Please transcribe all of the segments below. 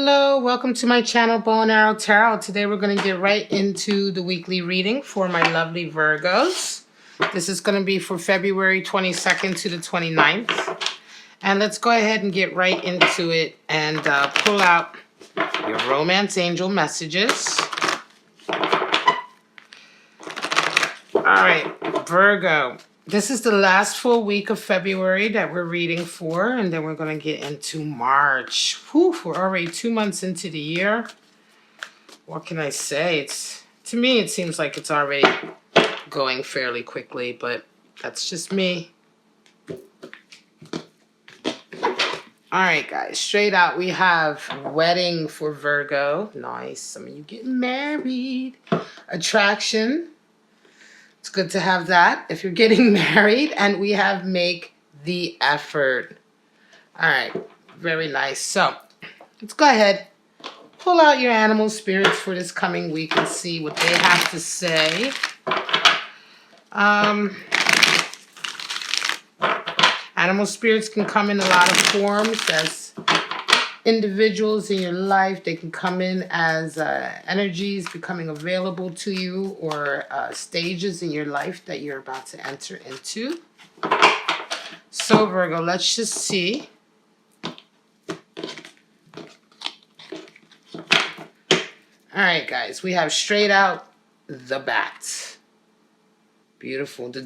Hello, welcome to my channel, Bow and Arrow Tarot. Today we're going to get right into the weekly reading for my lovely Virgos. This is going to be for February 22nd to the 29th. And let's go ahead and get right into it and pull out your romance angel messages. All right, Virgo. This is the last full week of February that we're reading for, and then we're going to get into March. Whew, we're already 2 months into the year. What can I say? To me, it seems like it's already going fairly quickly, but that's just me. All right, guys, straight out, we have wedding for Virgo. Nice. Some of you getting married. Attraction. It's good to have that if you're getting married. And we have make the effort. All right. Very nice. So let's go ahead. Pull out your animal spirits for this coming week and see what they have to say. Animal spirits can come in a lot of forms as individuals in your life. They can come in as energies becoming available to you, or stages in your life that you're about to enter into. So Virgo, let's just see. All right, guys, we have straight out the bat. Beautiful. The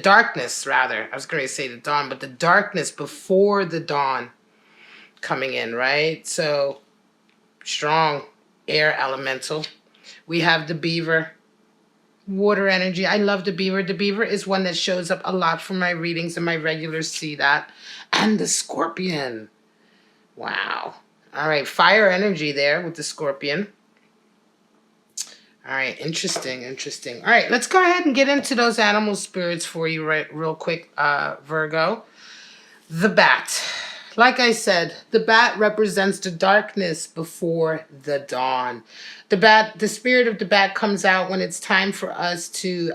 darkness, rather. I was going to say the dawn, but the darkness before the dawn coming in, right? So strong air elemental. We have the beaver, water energy. I love the beaver. The beaver is one that shows up a lot for my readings, and my regulars see that. And the scorpion. Wow. All right, fire energy there with the scorpion. All right, interesting. All right, let's go ahead and get into those animal spirits for you real quick, Virgo. The bat. Like I said, the bat represents the darkness before the dawn. The spirit of the bat comes out when it's time for us to,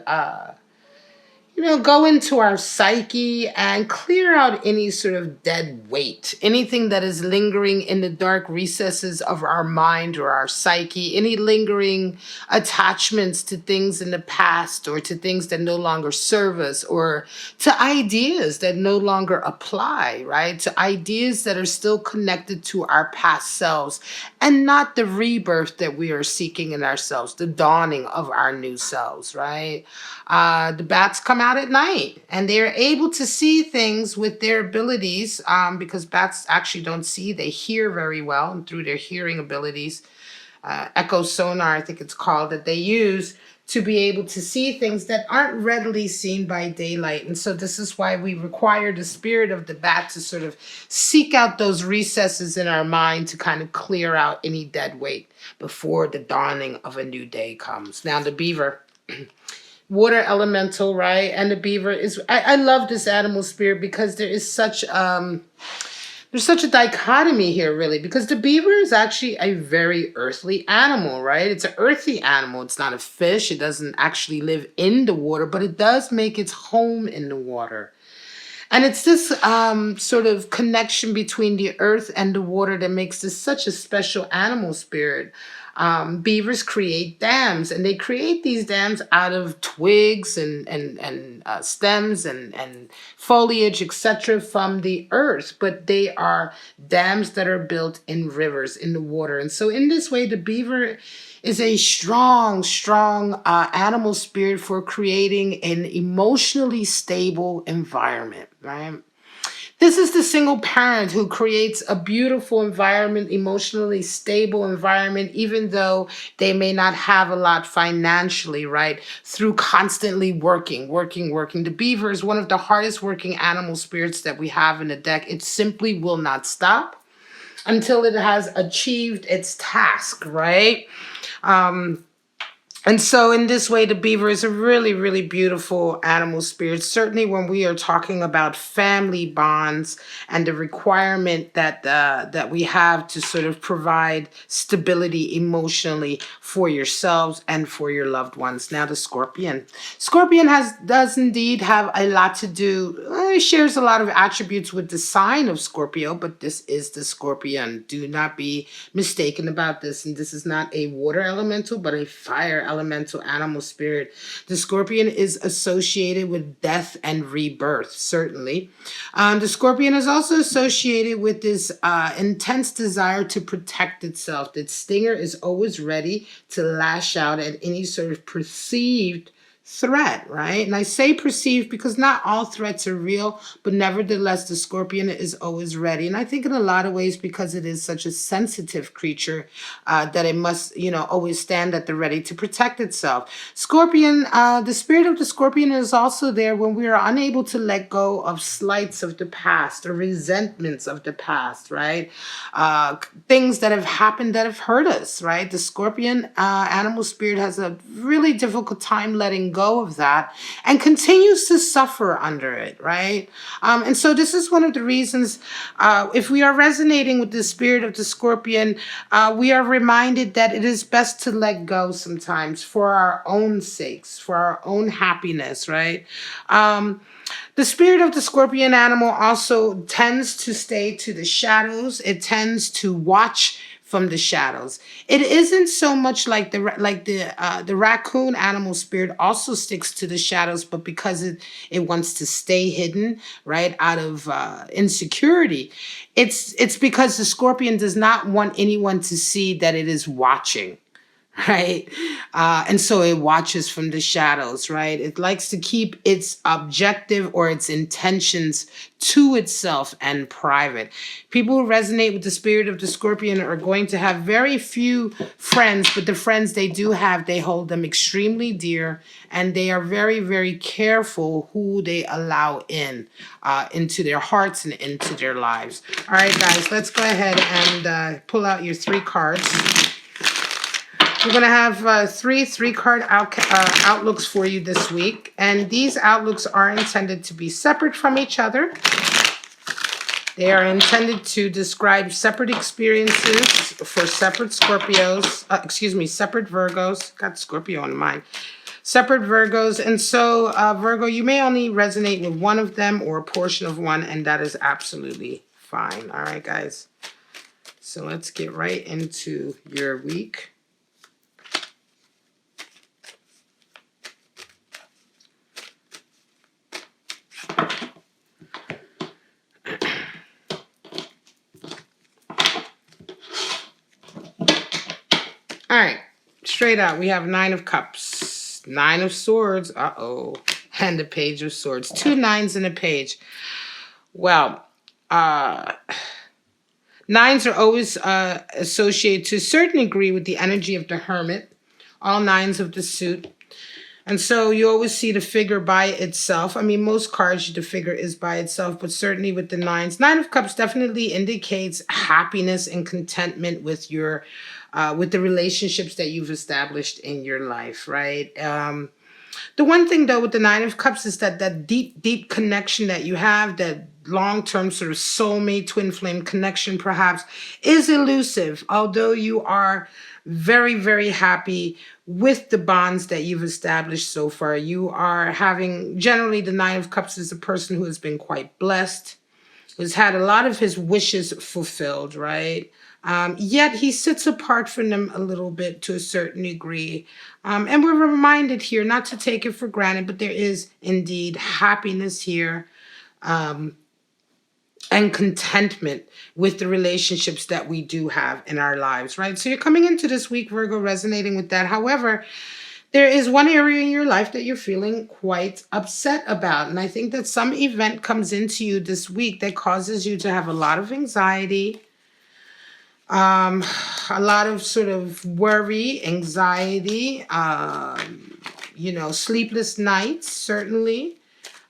go into our psyche and clear out any sort of dead weight, anything that is lingering in the dark recesses of our mind or our psyche, any lingering attachments to things in the past, or to things that no longer serve us, or to ideas that no longer apply, right? To ideas that are still connected to our past selves and not the rebirth that we are seeking in ourselves, the dawning of our new selves, right? The bats come out at night, and they're able to see things with their abilities, because bats actually don't see, they hear very well, and through their hearing abilities, echo sonar, I think it's called, that they use to be able to see things that aren't readily seen by daylight. And so this is why we require the spirit of the bat to sort of seek out those recesses in our mind to kind of clear out any dead weight before the dawning of a new day comes. Now the beaver. Water elemental, right? And the beaver is, I love this animal spirit because there is such there's such a dichotomy here, really, because the beaver is actually a very earthly animal, right? It's an earthy animal. It's not a fish. It doesn't actually live in the water, but it does make its home in the water. And it's this sort of connection between the earth and the water that makes this such a special animal spirit. Beavers create dams, and they create these dams out of twigs and stems and foliage, etc., from the earth. But they are dams that are built in rivers, in the water. And so in this way, the beaver is a strong animal spirit for creating an emotionally stable environment, right? This is the single parent who creates a beautiful environment, emotionally stable environment, even though they may not have a lot financially, right? Through constantly working. The beaver is one of the hardest working animal spirits that we have in the deck. It simply will not stop until it has achieved its task, right? And so in this way, the beaver is a really beautiful animal spirit. Certainly when we are talking about family bonds and the requirement that we have to sort of provide stability emotionally for yourselves and for your loved ones. Now the scorpion. Scorpion does indeed have a lot to do. it shares a lot of attributes with the sign of Scorpio, but this is the Scorpion. Do not be mistaken about this. And this is not a water elemental, but a fire elemental animal spirit. The Scorpion is associated with death and rebirth, certainly. The Scorpion is also associated with this intense desire to protect itself. The stinger is always ready to lash out at any sort of perceived threat, right? And I say perceived because not all threats are real, but nevertheless, the Scorpion is always ready. And I think in a lot of ways, because it is such a sensitive creature, that it must, always stand at the ready to protect itself. Scorpion, the spirit of the Scorpion is also there when we are unable to let go of slights of the past or resentments of the past, right? Things that have happened that have hurt us, right? The Scorpion animal spirit has a really difficult time letting go of that and continues to suffer under it, right? And so this is one of the reasons, if we are resonating with the spirit of the Scorpion, we are reminded that it is best to let go sometimes for our own sakes, for our own happiness, right? The spirit of the Scorpion animal also tends to stay to the shadows. It tends to watch from the shadows. It isn't so much like the raccoon animal spirit also sticks to the shadows, but because it wants to stay hidden, right, out of insecurity. It's because the Scorpion does not want anyone to see that it is watching. Right. And so it watches from the shadows, right? It likes to keep its objective or its intentions to itself and private. People who resonate with the spirit of the Scorpion are going to have very few friends, but the friends they do have, they hold them extremely dear, and they are very, very careful who they allow into their hearts and into their lives. All right, guys, let's go ahead and pull out your 3 cards. We're going to have three-card outlooks for you this week. And these outlooks are intended to be separate from each other. They are intended to describe separate experiences for separate Scorpios. Separate Virgos. Got Scorpio on mind. Separate Virgos. And so, Virgo, you may only resonate with one of them or a portion of one, and that is absolutely fine. All right, guys. So let's get right into your week. All right, straight out, we have 9 of Cups, 9 of Swords, and the Page of Swords. 2 9s in a page. Well, 9s are always associated to a certain degree with the energy of the Hermit, all 9s of the suit. And so you always see the figure by itself. I mean, most cards, the figure is by itself, but certainly with the 9s. 9 of Cups definitely indicates happiness and contentment with your with the relationships that you've established in your life, right? The one thing, though, with the 9 of Cups is that deep, deep connection that you have, that long-term sort of soulmate, twin flame connection, perhaps, is elusive, although you are very, very happy with the bonds that you've established so far. You are having, generally, the 9 of Cups is a person who has been quite blessed, who's had a lot of his wishes fulfilled, right? Yet he sits apart from them a little bit to a certain degree. And we're reminded here not to take it for granted, but there is indeed happiness here and contentment with the relationships that we do have in our lives, right? So you're coming into this week, Virgo, resonating with that. However, there is one area in your life that you're feeling quite upset about. And I think that some event comes into you this week that causes you to have a lot of anxiety, a lot of sort of worry, anxiety, sleepless nights, certainly.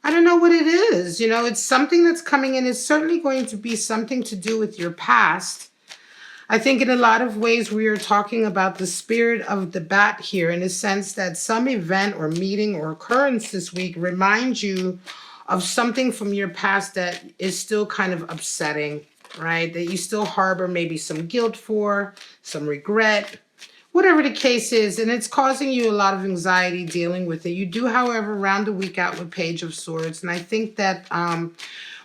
I don't know what it is. It's something that's coming in. It's certainly going to be something to do with your past. I think in a lot of ways we are talking about the spirit of the bat here, in the sense that some event or meeting or occurrence this week reminds you of something from your past that is still kind of upsetting, right? That you still harbor maybe some guilt for, some regret, whatever the case is, and it's causing you a lot of anxiety dealing with it. You do, however, round the week out with Page of Swords, and I think that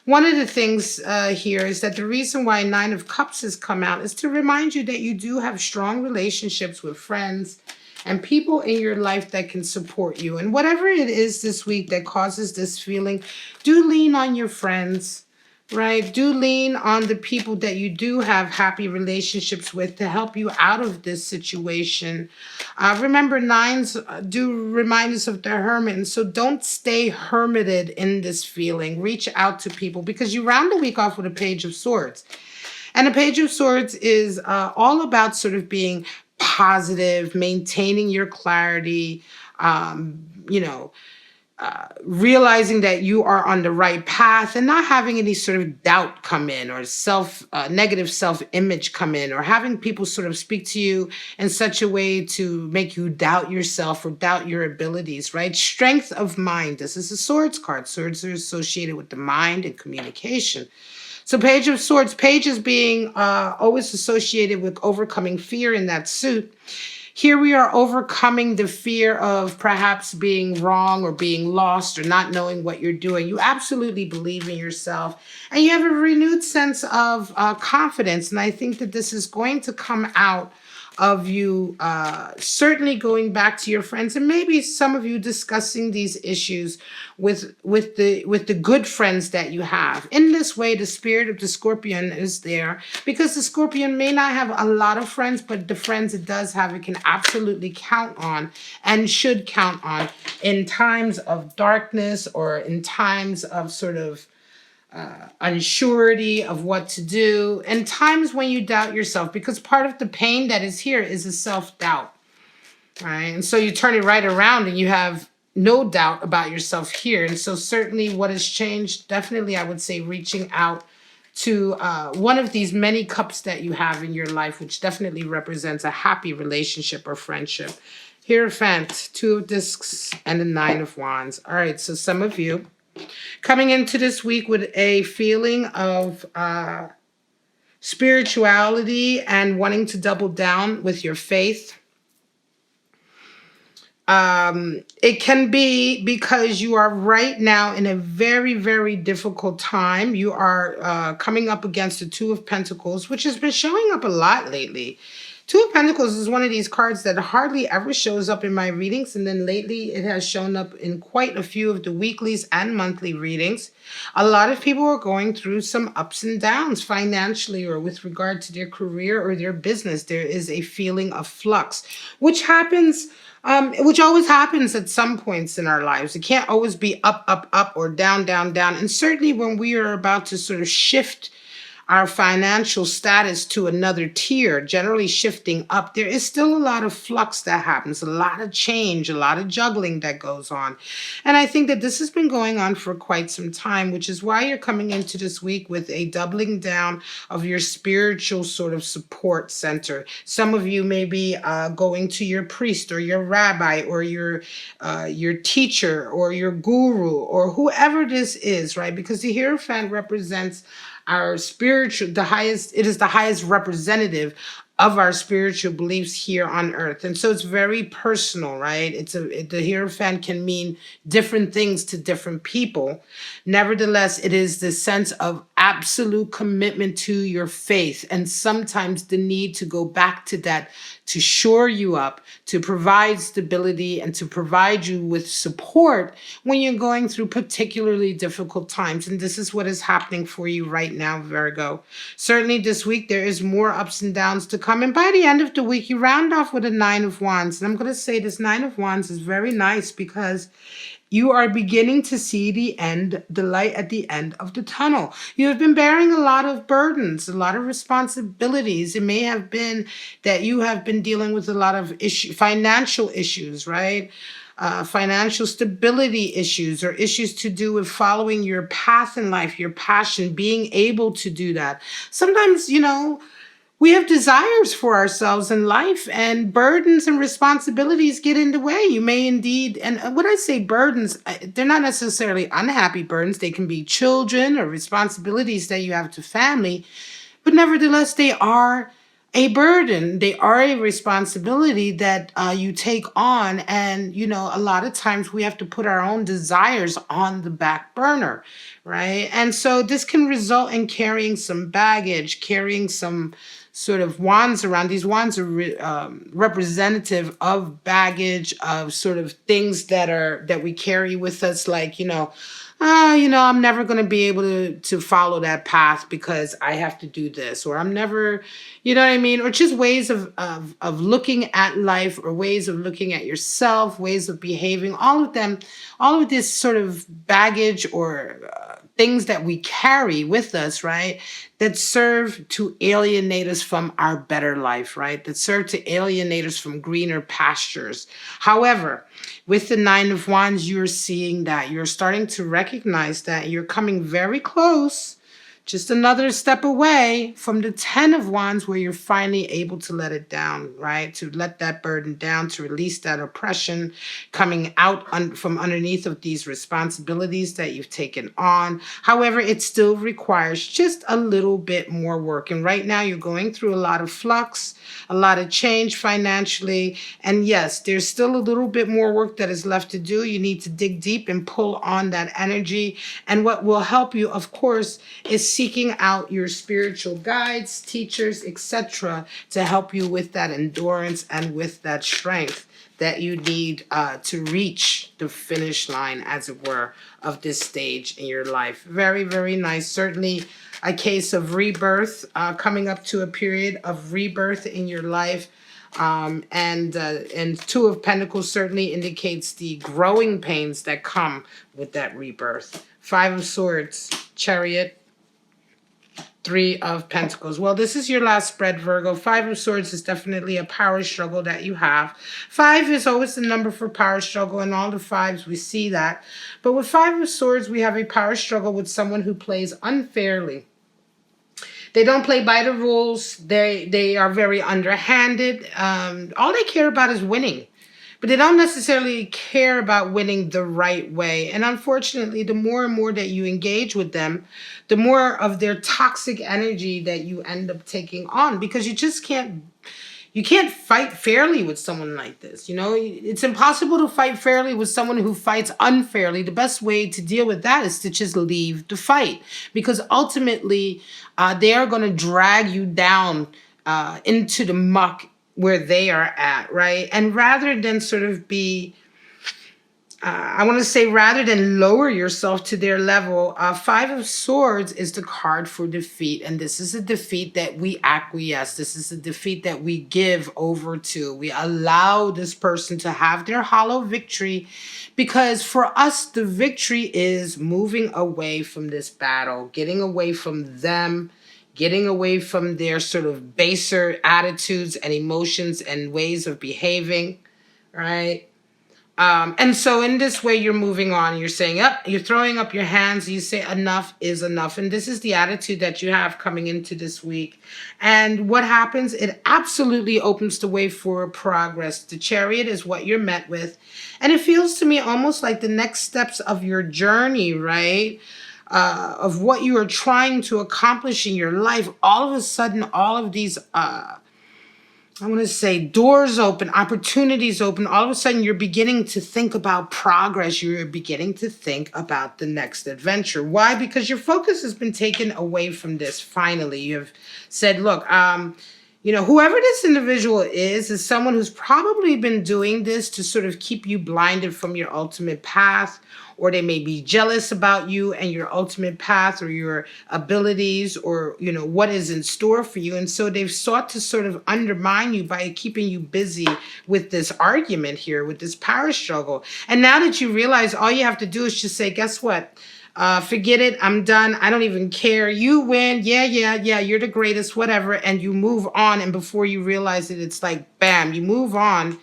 one of the things here is that the reason why Nine of Cups has come out is to remind you that you do have strong relationships with friends and people in your life that can support you. And whatever it is this week that causes this feeling, do lean on your friends, right? Do lean on the people that you do have happy relationships with to help you out of this situation. Remember, nines do remind us of the hermit. And so don't stay hermited in this feeling. Reach out to people because you round the week off with a Page of Swords. And a Page of Swords is all about sort of being positive, maintaining your clarity, you know, realizing that you are on the right path and not having any sort of doubt come in or negative self-image come in or having people sort of speak to you in such a way to make you doubt yourself or doubt your abilities, right? Strength of mind. This is a swords card. Swords are associated with the mind and communication. So Page of Swords, Page is being always associated with overcoming fear in that suit. Here we are overcoming the fear of perhaps being wrong or being lost or not knowing what you're doing. You absolutely believe in yourself and you have a renewed sense of confidence. And I think that this is going to come out of you certainly going back to your friends and maybe some of you discussing these issues with the good friends that you have. In this way, the spirit of the Scorpion is there because the Scorpion may not have a lot of friends, but the friends it does have, it can absolutely count on and should count on in times of darkness or in times of sort of unsurety of what to do, and times when you doubt yourself, because part of the pain that is here is a self-doubt, right? And so you turn it right around and you have no doubt about yourself here. And so certainly what has changed, definitely I would say reaching out to one of these many cups that you have in your life, which definitely represents a happy relationship or friendship. Hierophant, Two of Discs, and the Nine of Wands. All right, so some of you coming into this week with a feeling of spirituality and wanting to double down with your faith. It can be because you are right now in a very, very difficult time. You are coming up against the Two of Pentacles, which has been showing up a lot lately. Two of Pentacles is one of these cards that hardly ever shows up in my readings. And then lately it has shown up in quite a few of the weeklies and monthly readings. A lot of people are going through some ups and downs financially or with regard to their career or their business. There is a feeling of flux, which happens, which always happens at some points in our lives. It can't always be up, up, up or down, down, down. And certainly when we are about to sort of shift our financial status to another tier, generally shifting up, there is still a lot of flux that happens, a lot of change, a lot of juggling that goes on. And I think that this has been going on for quite some time, which is why you're coming into this week with a doubling down of your spiritual sort of support center. Some of you may be going to your priest or your rabbi or your teacher or your guru or whoever this is, right? Because the Hierophant represents our spiritual, it is the highest representative of our spiritual beliefs here on earth. And so it's very personal, right? The Hierophant can mean different things to different people. Nevertheless, it is the sense of absolute commitment to your faith and sometimes the need to go back to that to shore you up, to provide stability and to provide you with support when you're going through particularly difficult times. And this is what is happening for you right now, Virgo. Certainly this week, there is more ups and downs to come. And by the end of the week, you round off with a Nine of Wands. And I'm going to say this Nine of Wands is very nice because you are beginning to see the light at the end of the tunnel. You have been bearing a lot of burdens, a lot of responsibilities. It may have been that you have been dealing with a lot of financial issues, right? Financial stability issues or issues to do with following your path in life, your passion, being able to do that. Sometimes, we have desires for ourselves in life and burdens and responsibilities get in the way. You may indeed, and when I say burdens, they're not necessarily unhappy burdens. They can be children or responsibilities that you have to family, but nevertheless, they are a burden. They are a responsibility that you take on. And, a lot of times we have to put our own desires on the back burner, right? And so this can result in carrying some baggage, carrying some sort of wands around. These wands are representative of baggage, of sort of things that we carry with us, like, I'm never going to be able to follow that path because I have to do this, or I'm never, you know what I mean? Or just ways of looking at life, or ways of looking at yourself, ways of behaving, all of them, all of this sort of baggage, or things that we carry with us, right? That serve to alienate us from our better life, right? That serve to alienate us from greener pastures. However, with the Nine of Wands, you're seeing that you're starting to recognize that you're coming very close, just another step away from the Ten of Wands, where you're finally able to let it down, right? To let that burden down, to release that oppression coming out from underneath of these responsibilities that you've taken on. However, it still requires just a little bit more work. And right now you're going through a lot of flux, a lot of change financially. And yes, there's still a little bit more work that is left to do. You need to dig deep and pull on that energy. And what will help you, of course, is seeking out your spiritual guides, teachers, etc., to help you with that endurance and with that strength that you need to reach the finish line, as it were, of this stage in your life. Very, very nice. Certainly a case of rebirth, coming up to a period of rebirth in your life. And Two of Pentacles certainly indicates the growing pains that come with that rebirth. Five of Swords, Chariot, Three of Pentacles. Well, this is your last spread, Virgo. Five of Swords is definitely a power struggle that you have. Five is always the number for power struggle, and all the fives, we see that. But with Five of Swords, we have a power struggle with someone who plays unfairly. They don't play by the rules. They are very underhanded. All they care about is winning. But they don't necessarily care about winning the right way. And unfortunately, the more and more that you engage with them, the more of their toxic energy that you end up taking on, because you can't fight fairly with someone like this. It's impossible to fight fairly with someone who fights unfairly. The best way to deal with that is to just leave the fight, because ultimately they are going to drag you down into the muck where they are at, right? And rather than sort of rather than lower yourself to their level, Five of Swords is the card for defeat. And this is a defeat that we acquiesce. This is a defeat that we give over to. We allow this person to have their hollow victory, because for us, the victory is moving away from this battle, getting away from them, getting away from their sort of baser attitudes and emotions and ways of behaving, right? And so in this way, you're moving on. You're saying, you're throwing up your hands. You say enough is enough. And this is the attitude that you have coming into this week. And what happens? It absolutely opens the way for progress. The Chariot is what you're met with. And it feels to me almost like the next steps of your journey, right? Of what you are trying to accomplish in your life. All of a sudden, all of these doors open, opportunities open. All of a sudden, you're beginning to think about progress. You're beginning to think about the next adventure. Why? Because your focus has been taken away from this. Finally, you have said, look, whoever this individual is someone who's probably been doing this to sort of keep you blinded from your ultimate path, or they may be jealous about you and your ultimate path, or your abilities, or, what is in store for you. And so they've sought to sort of undermine you by keeping you busy with this argument here, with this power struggle. And now that you realize, all you have to do is just say, guess what? Forget it. I'm done. I don't even care. You win. Yeah. You're the greatest, whatever. And you move on. And before you realize it, it's like, bam, you move on.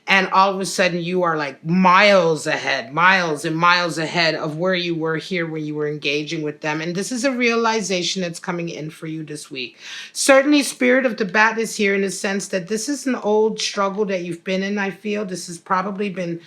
And all of a sudden you are like miles ahead, miles and miles ahead of where you were here when you were engaging with them. And this is a realization that's coming in for you this week. Certainly Spirit of the Bat is here in the sense that this is an old struggle that you've been in, I feel. This has probably been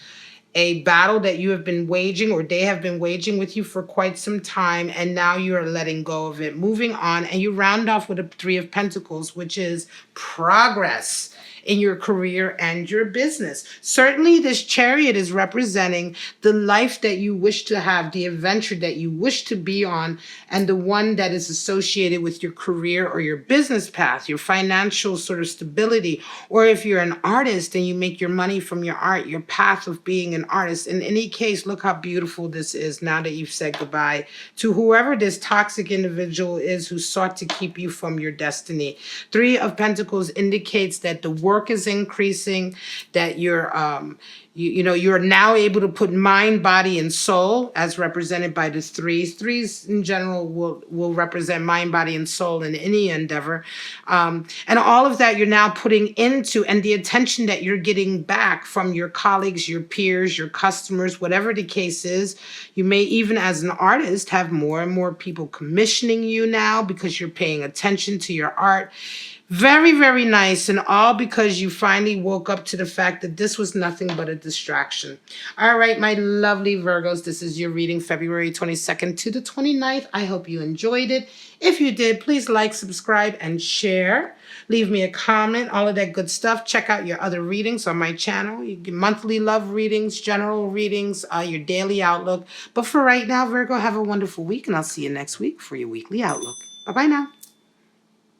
a battle that you have been waging or they have been waging with you for quite some time, and now you are letting go of it, moving on, and you round off with a Three of Pentacles, which is progress in your career and your business. Certainly, this Chariot is representing the life that you wish to have, the adventure that you wish to be on, and the one that is associated with your career or your business path, your financial sort of stability, or if you're an artist and you make your money from your art, your path of being an artist. In any case, look how beautiful this is now that you've said goodbye to whoever this toxic individual is who sought to keep you from your destiny. Three of Pentacles indicates that the work is increasing, that you're now able to put mind, body, and soul as represented by the threes. Threes in general will represent mind, body, and soul in any endeavor. And all of that you're now putting into, and the attention that you're getting back from your colleagues, your peers, your customers, whatever the case is. You may even as an artist have more and more people commissioning you now because you're paying attention to your art. Very, very nice. And all because you finally woke up to the fact that this was nothing but a distraction. All right, my lovely Virgos, this is your reading February 22nd to the 29th. I hope you enjoyed it. If you did, please like, subscribe, and share. Leave me a comment, all of that good stuff. Check out your other readings on my channel. You get monthly love readings, general readings, your daily outlook. But for right now, Virgo, have a wonderful week, and I'll see you next week for your weekly outlook. Bye-bye now.